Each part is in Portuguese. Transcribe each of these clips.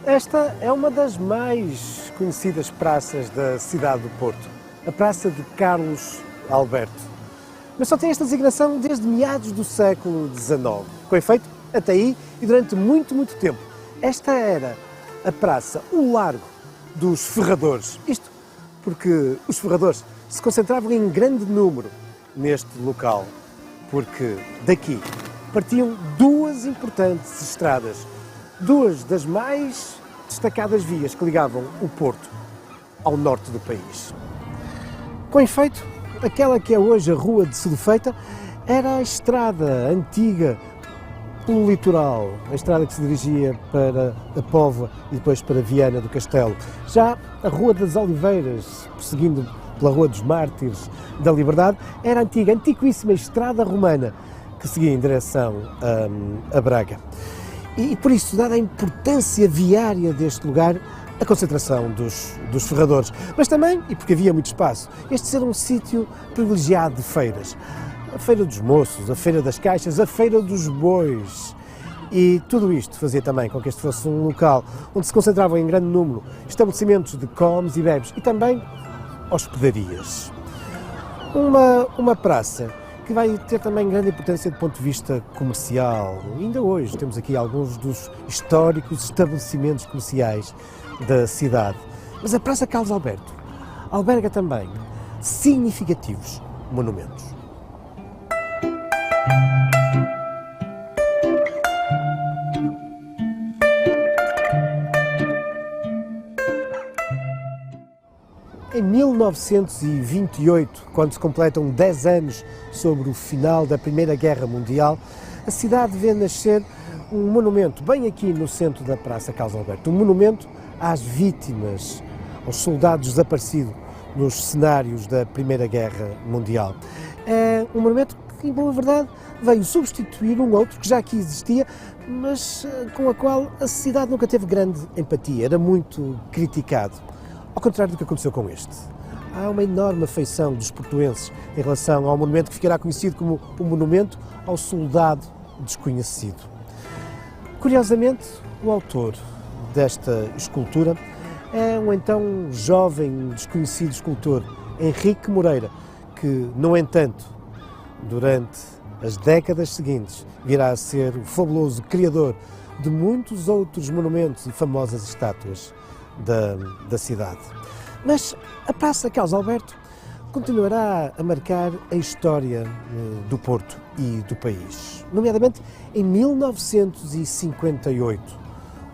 Esta é uma das mais conhecidas praças da cidade do Porto, a Praça de Carlos Alberto. Mas só tem esta designação desde meados do século XIX. Com efeito, até aí e durante muito tempo, esta era a praça, o largo dos ferradores. Isto porque os ferradores se concentravam em grande número neste local, porque daqui partiam duas importantes estradas, duas das mais destacadas vias que ligavam o Porto ao norte do país. Com efeito, aquela que é hoje a Rua de Sedufeita era a estrada antiga pelo litoral, a estrada que se dirigia para a Póvoa e depois para Viana do Castelo. Já a Rua das Oliveiras, prosseguindo pela Rua dos Mártires da Liberdade, era a antiquíssima estrada romana que seguia em direção a Braga. E por isso, dada a importância viária deste lugar, a concentração dos ferradores, mas também, e porque havia muito espaço, este ser um sítio privilegiado de feiras. A Feira dos Moços, a Feira das Caixas, a Feira dos Bois. E tudo isto fazia também com que este fosse um local onde se concentravam em grande número estabelecimentos de comes e bebes e também hospedarias. Uma praça que vai ter também grande importância do ponto de vista comercial. Ainda hoje temos aqui alguns dos históricos estabelecimentos comerciais da cidade. Mas a Praça Carlos Alberto alberga também significativos monumentos. Em 1928, quando se completam 10 anos sobre o final da Primeira Guerra Mundial, a cidade vê nascer um monumento, bem aqui no centro da Praça Carlos Alberto, um monumento às vítimas, aos soldados desaparecidos nos cenários da Primeira Guerra Mundial. É um monumento que, em boa verdade, veio substituir um outro que já aqui existia, mas com a qual a cidade nunca teve grande empatia, era muito criticado. Ao contrário do que aconteceu com este. Há uma enorme afeição dos portuenses em relação ao monumento que ficará conhecido como o Monumento ao Soldado Desconhecido. Curiosamente, o autor desta escultura é um então jovem desconhecido escultor, Henrique Moreira, que, no entanto, durante as décadas seguintes, virá a ser o fabuloso criador de muitos outros monumentos e famosas estátuas da cidade. Mas a Praça Carlos Alberto continuará a marcar a história do Porto e do país, nomeadamente em 1958,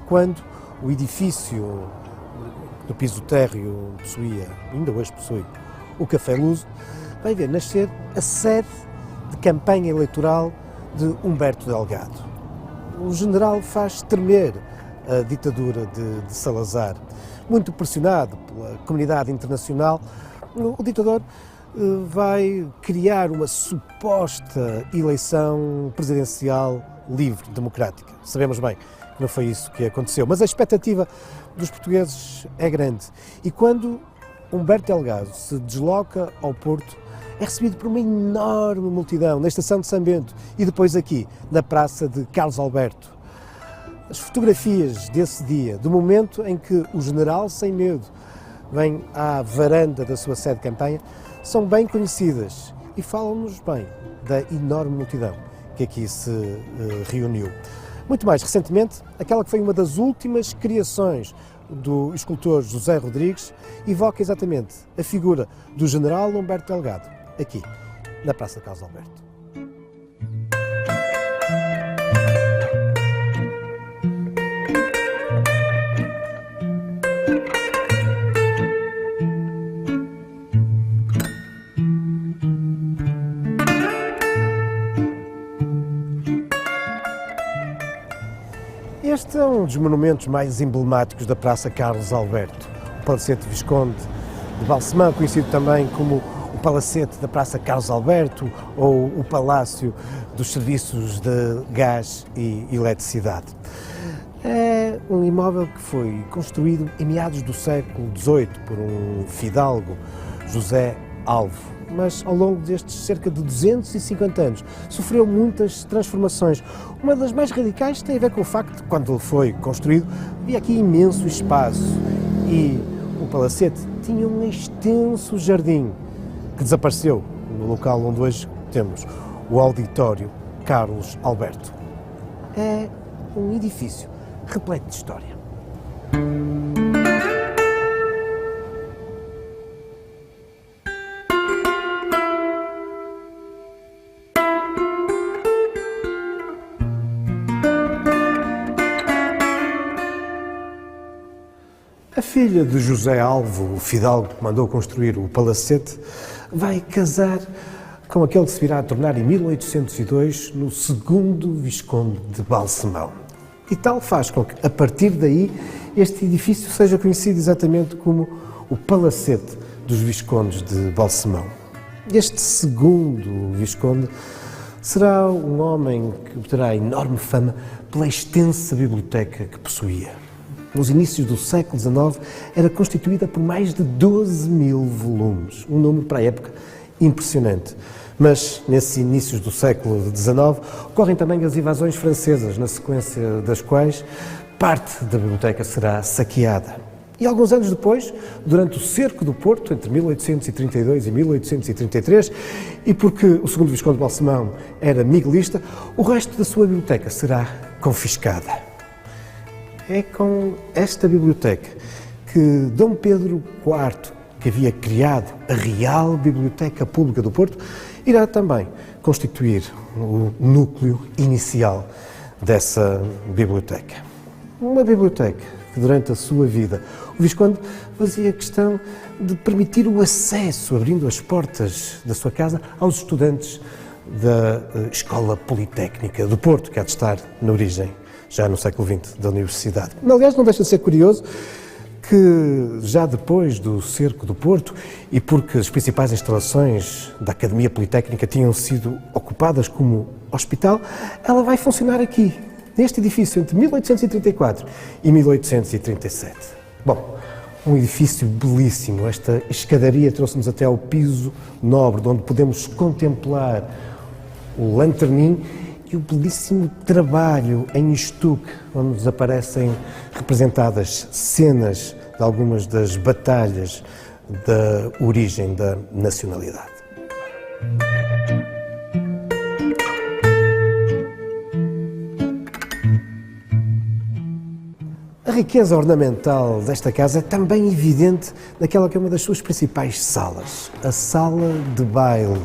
quando o edifício do piso térreo possuía, ainda hoje possui, o Café Luso, vai ver nascer a sede de campanha eleitoral de Humberto Delgado. O general faz tremer a ditadura de Salazar. Muito pressionado pela comunidade internacional, o ditador vai criar uma suposta eleição presidencial livre, democrática. Sabemos bem que não foi isso que aconteceu, mas a expectativa dos portugueses é grande. E quando Humberto Delgado se desloca ao Porto, é recebido por uma enorme multidão na estação de São Bento e depois aqui, na Praça de Carlos Alberto. As fotografias desse dia, do momento em que o general sem medo vem à varanda da sua sede de campanha, são bem conhecidas e falam-nos bem da enorme multidão que aqui se reuniu. Muito mais recentemente, aquela que foi uma das últimas criações do escultor José Rodrigues evoca exatamente a figura do general Humberto Delgado, aqui na Praça Carlos Alberto. Este é um dos monumentos mais emblemáticos da Praça Carlos Alberto, o Palacete Visconde de Balsemão, conhecido também como o Palacete da Praça Carlos Alberto ou o Palácio dos Serviços de Gás e Eletricidade. É um imóvel que foi construído em meados do século XVIII por um fidalgo, José alvo, mas ao longo destes cerca de 250 anos sofreu muitas transformações. Uma das mais radicais tem a ver com o facto de, quando ele foi construído, havia aqui imenso espaço e o palacete tinha um extenso jardim que desapareceu no local onde hoje temos o Auditório Carlos Alberto. É um edifício repleto de história. A filha de José Alvo, o fidalgo que mandou construir o palacete, vai casar com aquele que se virá a tornar em 1802 no segundo Visconde de Balsemão. E tal faz com que, a partir daí, este edifício seja conhecido exatamente como o Palacete dos Viscondes de Balsemão. Este segundo Visconde será um homem que obterá enorme fama pela extensa biblioteca que possuía. Nos inícios do século XIX, era constituída por mais de 12.000 volumes, um número para a época impressionante. Mas, nesses inícios do século XIX, ocorrem também as invasões francesas, na sequência das quais parte da biblioteca será saqueada. E alguns anos depois, durante o cerco do Porto, entre 1832 e 1833, e porque o segundo Visconde de Balsemão era miguelista, o resto da sua biblioteca será confiscada. É com esta biblioteca que Dom Pedro IV, que havia criado a Real Biblioteca Pública do Porto, irá também constituir o núcleo inicial dessa biblioteca. Uma biblioteca que, durante a sua vida, o Visconde fazia questão de permitir o acesso, abrindo as portas da sua casa, aos estudantes da Escola Politécnica do Porto, que há de estar na origem, já no século XX, da Universidade. Aliás, não deixa de ser curioso que, já depois do cerco do Porto, e porque as principais instalações da Academia Politécnica tinham sido ocupadas como hospital, ela vai funcionar aqui, neste edifício, entre 1834 e 1837. Bom, um edifício belíssimo. Esta escadaria trouxe-nos até ao piso nobre, de onde podemos contemplar o lanternim e o belíssimo trabalho em estuque, onde nos aparecem representadas cenas de algumas das batalhas da origem da nacionalidade. A riqueza ornamental desta casa é também evidente naquela que é uma das suas principais salas, a sala de baile.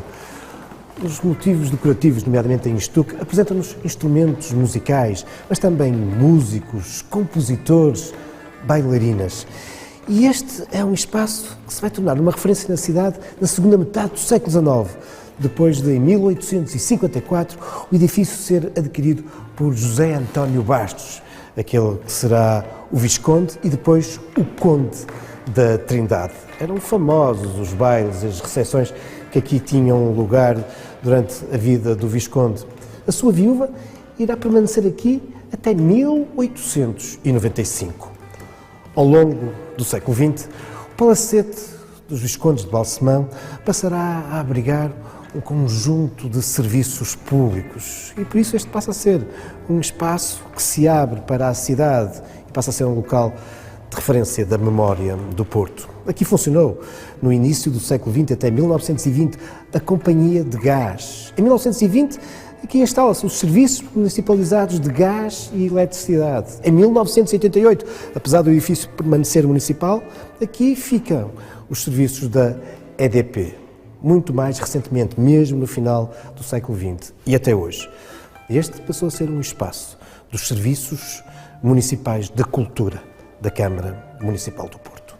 Os motivos decorativos, nomeadamente em estuque, apresentam-nos instrumentos musicais, mas também músicos, compositores, bailarinas. E este é um espaço que se vai tornar uma referência na cidade na segunda metade do século XIX, depois de, em 1854, o edifício ser adquirido por José António Bastos, aquele que será o Visconde e depois o Conde da Trindade. Eram famosos os bailes, as recepções que aqui tinham lugar durante a vida do Visconde. A sua viúva irá permanecer aqui até 1895. Ao longo do século XX, o Palacete dos Viscondes de Balsemão passará a abrigar um conjunto de serviços públicos e por isso este passa a ser um espaço que se abre para a cidade e passa a ser um local de referência da memória do Porto. Aqui funcionou, no início do século XX até 1920, a Companhia de Gás. Em 1920, aqui instala-se os serviços municipalizados de gás e eletricidade. Em 1988, apesar do edifício permanecer municipal, aqui ficam os serviços da EDP. Muito mais recentemente, mesmo no final do século XX e até hoje. Este passou a ser um espaço dos serviços municipais da cultura da Câmara Municipal do Porto.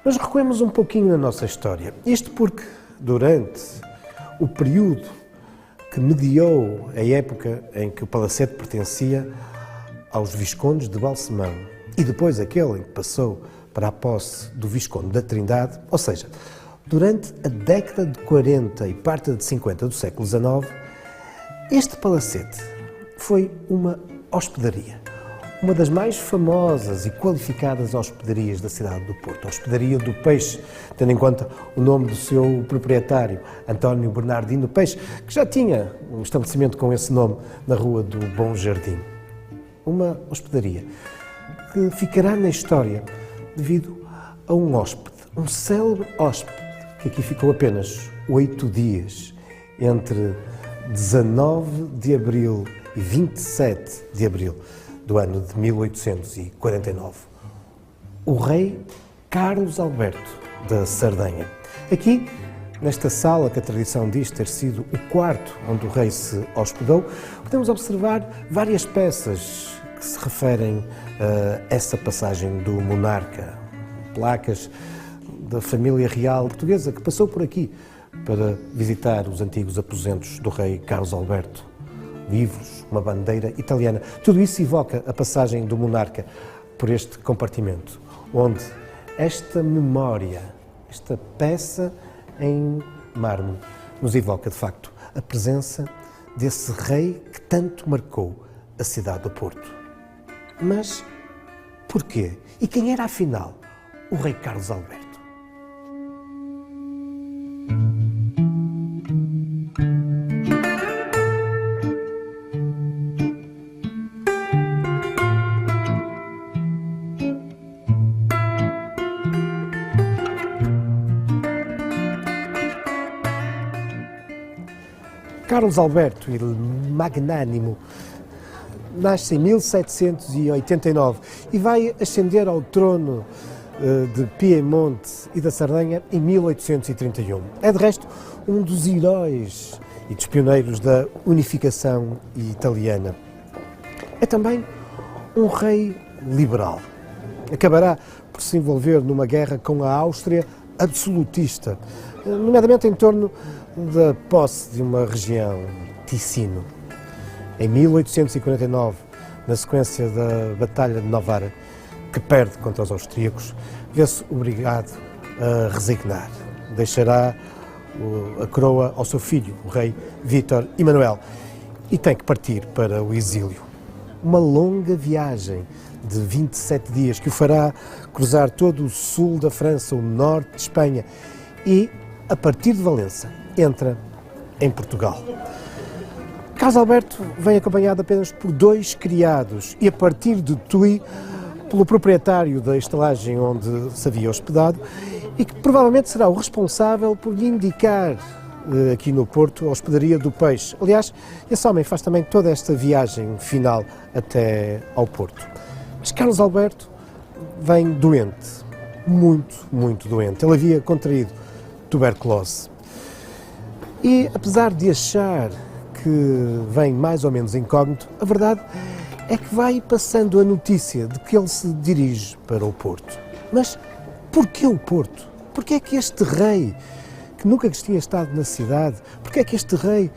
Mas recuemos um pouquinho na nossa história. Isto porque, durante o período que mediou a época em que o Palacete pertencia aos Viscondes de Balsemão e depois aquele em que passou para a posse do Visconde da Trindade, ou seja, Durante a década de 40 e parte de 50 do século XIX, este palacete foi uma hospedaria. Uma das mais famosas e qualificadas hospedarias da cidade do Porto, a Hospedaria do Peixe, tendo em conta o nome do seu proprietário, António Bernardino Peixe, que já tinha um estabelecimento com esse nome na Rua do Bom Jardim. Uma hospedaria que ficará na história devido a um hóspede, um célebre hóspede, que aqui ficou apenas 8 dias, entre 19 de abril e 27 de abril do ano de 1849. O rei Carlos Alberto da Sardenha. Aqui, nesta sala, que a tradição diz ter sido o quarto onde o rei se hospedou, podemos observar várias peças que se referem a essa passagem do monarca. Placas da família real portuguesa que passou por aqui para visitar os antigos aposentos do rei Carlos Alberto. Livros, uma bandeira italiana. Tudo isso evoca a passagem do monarca por este compartimento, onde esta memória, esta peça em mármore, nos evoca, de facto, a presença desse rei que tanto marcou a cidade do Porto. Mas porquê? E quem era, afinal, o rei Carlos Alberto? Carlos Alberto, il Magnânimo, nasce em 1789 e vai ascender ao trono de Piemonte e da Sardenha em 1831. É, de resto, um dos heróis e dos pioneiros da unificação italiana. É também um rei liberal. Acabará por se envolver numa guerra com a Áustria absolutista, nomeadamente em torno da posse de uma região, Ticino. Em 1849, na sequência da Batalha de Novara, que perde contra os austríacos, vê-se obrigado a resignar. Deixará a coroa ao seu filho, o rei Vítor Emanuel, e tem que partir para o exílio. Uma longa viagem de 27 dias que o fará cruzar todo o sul da França, o norte de Espanha e, a partir de Valença, entra em Portugal. Carlos Alberto vem acompanhado apenas por 2 criados e, a partir de Tui, pelo proprietário da estalagem onde se havia hospedado e que provavelmente será o responsável por lhe indicar aqui no Porto a Hospedaria do Peixe. Aliás, esse homem faz também toda esta viagem final até ao Porto. Mas Carlos Alberto vem doente, muito doente. Ele havia contraído tuberculose. E, apesar de achar que vem mais ou menos incógnito, a verdade é que vai passando a notícia de que ele se dirige para o Porto. Mas porquê o Porto? Porquê é que este rei, que nunca tinha estado na cidade, porquê é que este rei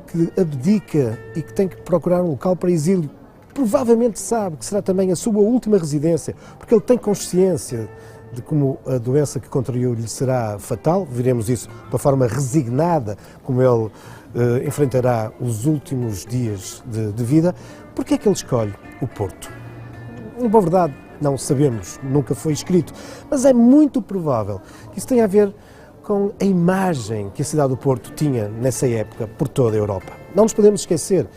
que abdica e que tem que procurar um local para exílio, provavelmente sabe que será também a sua última residência, porque ele tem consciência de como a doença que contraiu lhe será fatal, veremos isso de uma forma resignada, como ele enfrentará os últimos dias de vida. Porquê é que ele escolhe o Porto? Na boa verdade, não sabemos, nunca foi escrito, mas é muito provável que isso tenha a ver com a imagem que a cidade do Porto tinha nessa época por toda a Europa. Não nos podemos esquecer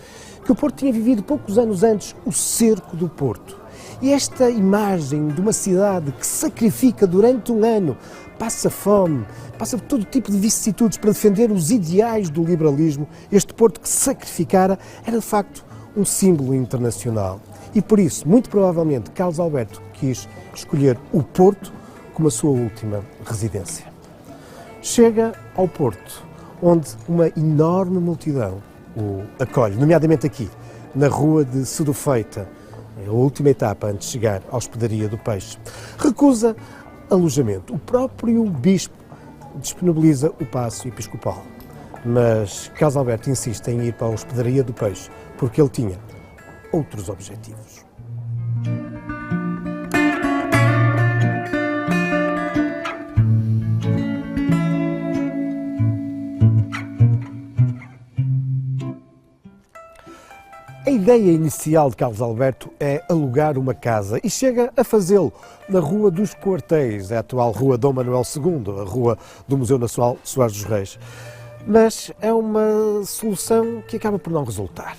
que o Porto tinha vivido poucos anos antes o cerco do Porto. E esta imagem de uma cidade que sacrifica durante um ano, passa fome, passa por todo tipo de vicissitudes para defender os ideais do liberalismo, este Porto que sacrificara era de facto um símbolo internacional. E por isso, muito provavelmente, Carlos Alberto quis escolher o Porto como a sua última residência. Chega ao Porto, onde uma enorme multidão o acolhe, nomeadamente aqui, na Rua de Sedufeita, a última etapa antes de chegar à Hospedaria do Peixe. Recusa alojamento. O próprio bispo disponibiliza o paço episcopal. Mas Carlos Alberto insiste em ir para a Hospedaria do Peixe, porque ele tinha outros objetivos. ideia inicial de Carlos Alberto é alugar uma casa e chega a fazê-lo na Rua dos Quartéis, a atual Rua Dom Manuel II, a Rua do Museu Nacional Soares dos Reis. Mas é uma solução que acaba por não resultar.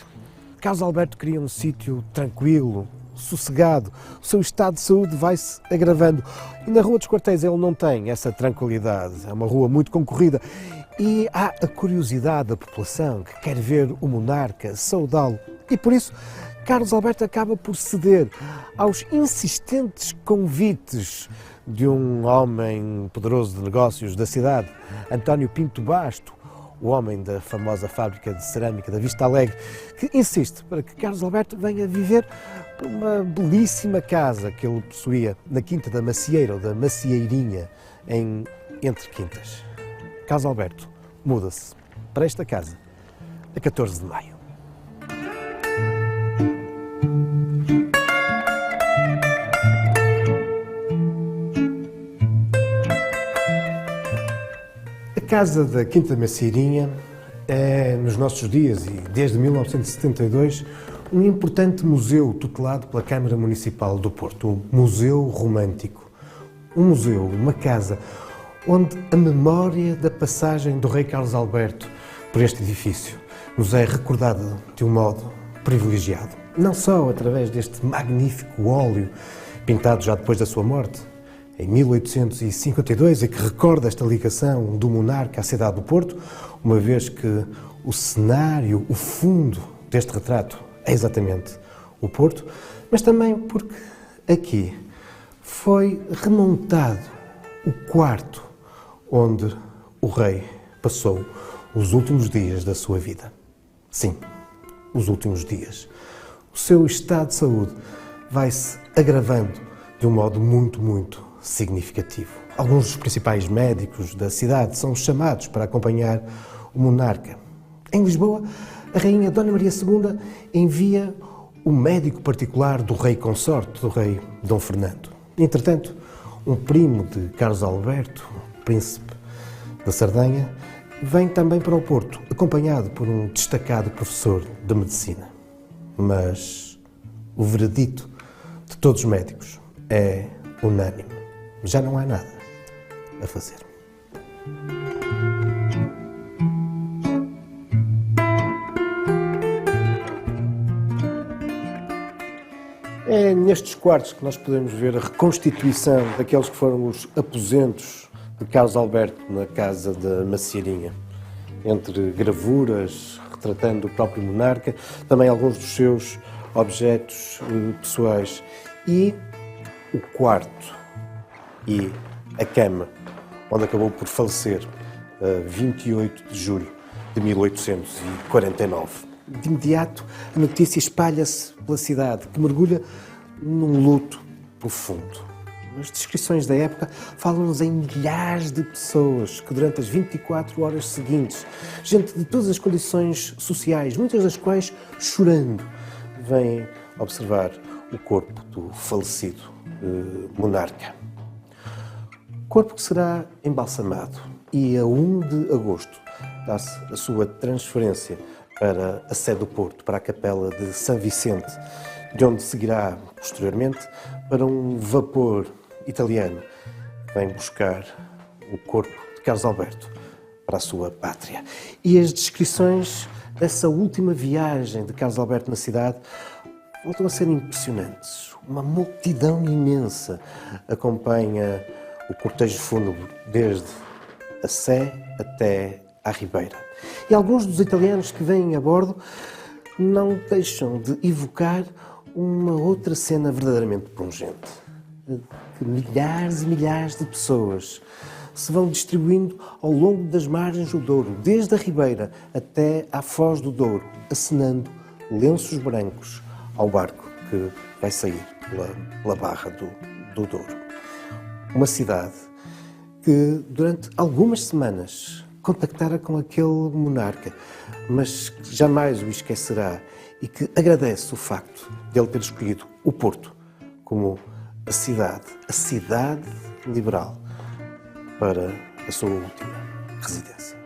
Carlos Alberto queria um sítio tranquilo, sossegado, o seu estado de saúde vai-se agravando. E na Rua dos Quartéis ele não tem essa tranquilidade, é uma rua muito concorrida. E há a curiosidade da população que quer ver o monarca, saudá-lo. E por isso, Carlos Alberto acaba por ceder aos insistentes convites de um homem poderoso de negócios da cidade, António Pinto Basto, o homem da famosa fábrica de cerâmica da Vista Alegre, que insiste para que Carlos Alberto venha viver numa belíssima casa que ele possuía na Quinta da Macieira, ou da Macieirinha, em Entre Quintas. Carlos Alberto muda-se para esta casa a 14 de maio. A Casa da Quinta da Macieirinha é, nos nossos dias e desde 1972, um importante museu tutelado pela Câmara Municipal do Porto, o Museu Romântico. Um museu, uma casa, onde a memória da passagem do rei Carlos Alberto por este edifício nos é recordada de um modo privilegiado. Não só através deste magnífico óleo pintado já depois da sua morte, em 1852, e que recorda esta ligação do monarca à cidade do Porto, uma vez que o cenário, o fundo deste retrato é exatamente o Porto, mas também porque aqui foi remontado o quarto onde o rei passou os últimos dias da sua vida. Sim, os últimos dias. O seu estado de saúde vai-se agravando de um modo muito significativo. Alguns dos principais médicos da cidade são chamados para acompanhar o monarca. Em Lisboa, a rainha Dona Maria II envia o médico particular do rei consorte, do rei Dom Fernando. Entretanto, um primo de Carlos Alberto, príncipe da Sardenha, vem também para o Porto, acompanhado por um destacado professor de medicina. Mas o veredito de todos os médicos é unânime. Já não há nada a fazer. É nestes quartos que nós podemos ver a reconstituição daqueles que foram os aposentos de Carlos Alberto na casa da Macieirinha, entre gravuras retratando o próprio monarca, também alguns dos seus objetos pessoais, e o quarto e a cama onde acabou por falecer a 28 de julho de 1849. De imediato, a notícia espalha-se pela cidade, que mergulha num luto profundo. As descrições da época falam-nos em milhares de pessoas que, durante as 24 horas seguintes, gente de todas as condições sociais, muitas das quais chorando, vêm observar o corpo do falecido monarca. Corpo que será embalsamado e a 1 de agosto dá-se a sua transferência para a sede do Porto, para a Capela de São Vicente, de onde seguirá posteriormente para um vapor italiano que vem buscar o corpo de Carlos Alberto para a sua pátria. E as descrições dessa última viagem de Carlos Alberto na cidade voltam a ser impressionantes. Uma multidão imensa acompanha o cortejo fúnebre desde a Sé até à Ribeira. E alguns dos italianos que vêm a bordo não deixam de evocar uma outra cena verdadeiramente pungente. Que milhares e milhares de pessoas se vão distribuindo ao longo das margens do Douro, desde a Ribeira até à Foz do Douro, acenando lenços brancos ao barco que vai sair pela barra do Douro. Uma cidade que durante algumas semanas contactara com aquele monarca, mas que jamais o esquecerá e que agradece o facto de ele ter escolhido o Porto como a cidade liberal para a sua última residência.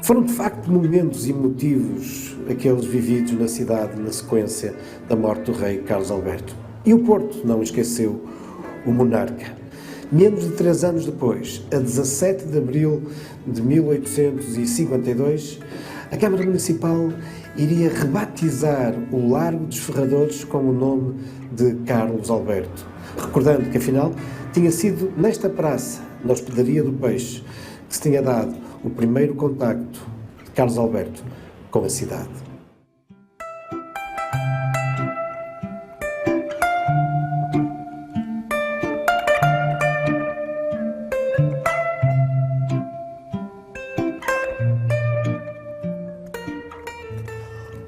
Foram de facto momentos emotivos aqueles vividos na cidade na sequência da morte do rei Carlos Alberto. E o Porto não esqueceu o monarca. Menos de 3 anos depois, a 17 de abril de 1852, a Câmara Municipal iria rebatizar o Largo dos Ferradores com o nome de Carlos Alberto, recordando que, afinal, tinha sido nesta praça, na Hospedaria do Peixe, que se tinha dado o primeiro contacto de Carlos Alberto com a cidade.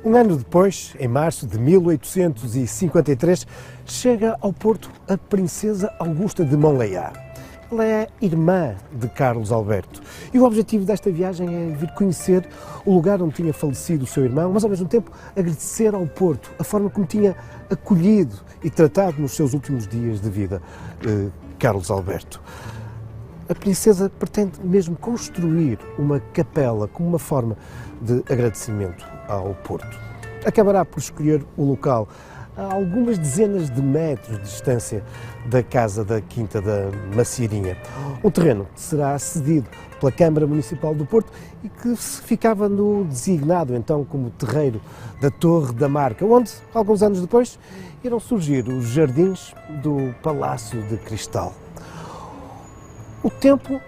Um ano depois, em março de 1853, chega ao Porto a princesa Augusta de Monleá. Ela é irmã de Carlos Alberto e o objetivo desta viagem é vir conhecer o lugar onde tinha falecido o seu irmão, mas ao mesmo tempo agradecer ao Porto a forma como tinha acolhido e tratado nos seus últimos dias de vida Carlos Alberto. A princesa pretende mesmo construir uma capela como uma forma de agradecimento ao Porto. Acabará por escolher o local a algumas dezenas de metros de distância da casa da Quinta da Macieirinha. Um terreno que será cedido pela Câmara Municipal do Porto e que ficava no designado então como terreiro da Torre da Marca, onde, alguns anos depois, irão surgir os jardins do Palácio de Cristal. O templo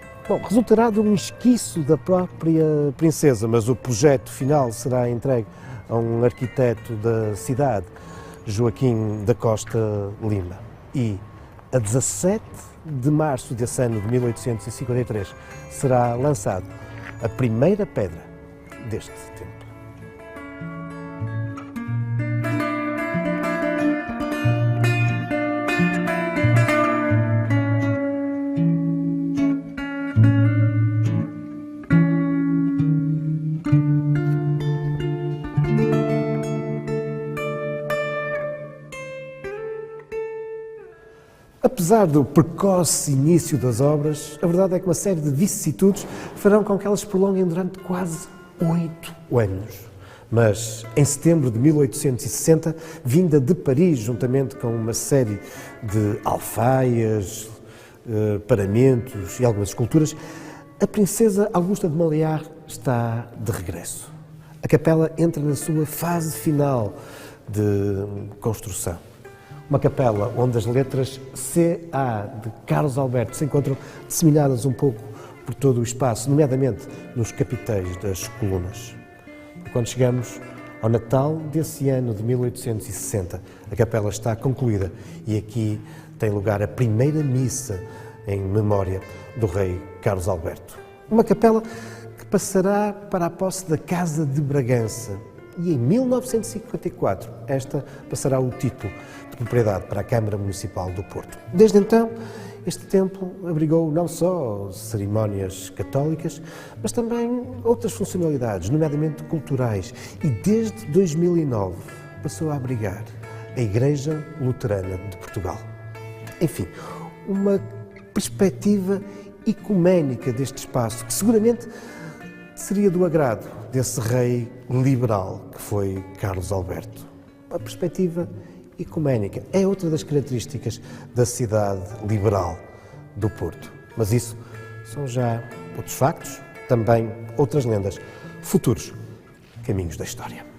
resultará de um esquiço da própria princesa, mas o projeto final será entregue a um arquiteto da cidade, Joaquim da Costa Lima. E a 17 de março desse ano de 1853 será lançado a primeira pedra deste templo. Apesar do precoce início das obras, a verdade é que uma série de vicissitudes farão com que elas se prolonguem durante quase 8 anos. Mas, em setembro de 1860, vinda de Paris, juntamente com uma série de alfaias, paramentos e algumas esculturas, a princesa Augusta de Monleá está de regresso. A capela entra na sua fase final de construção. Uma capela onde as letras C.A. de Carlos Alberto se encontram disseminadas um pouco por todo o espaço, nomeadamente nos capitéis das colunas. Quando chegamos ao Natal desse ano de 1860, a capela está concluída e aqui tem lugar a primeira missa em memória do rei Carlos Alberto. Uma capela que passará para a posse da Casa de Bragança e em 1954 esta passará o título de propriedade para a Câmara Municipal do Porto. Desde então, este templo abrigou não só cerimónias católicas, mas também outras funcionalidades, nomeadamente culturais, e desde 2009 passou a abrigar a Igreja Luterana de Portugal. Enfim, uma perspectiva ecuménica deste espaço, que seguramente seria do agrado desse rei liberal que foi Carlos Alberto. A perspectiva ecuménica é outra das características da cidade liberal do Porto. Mas isso são já outros factos, também outras lendas, futuros caminhos da história.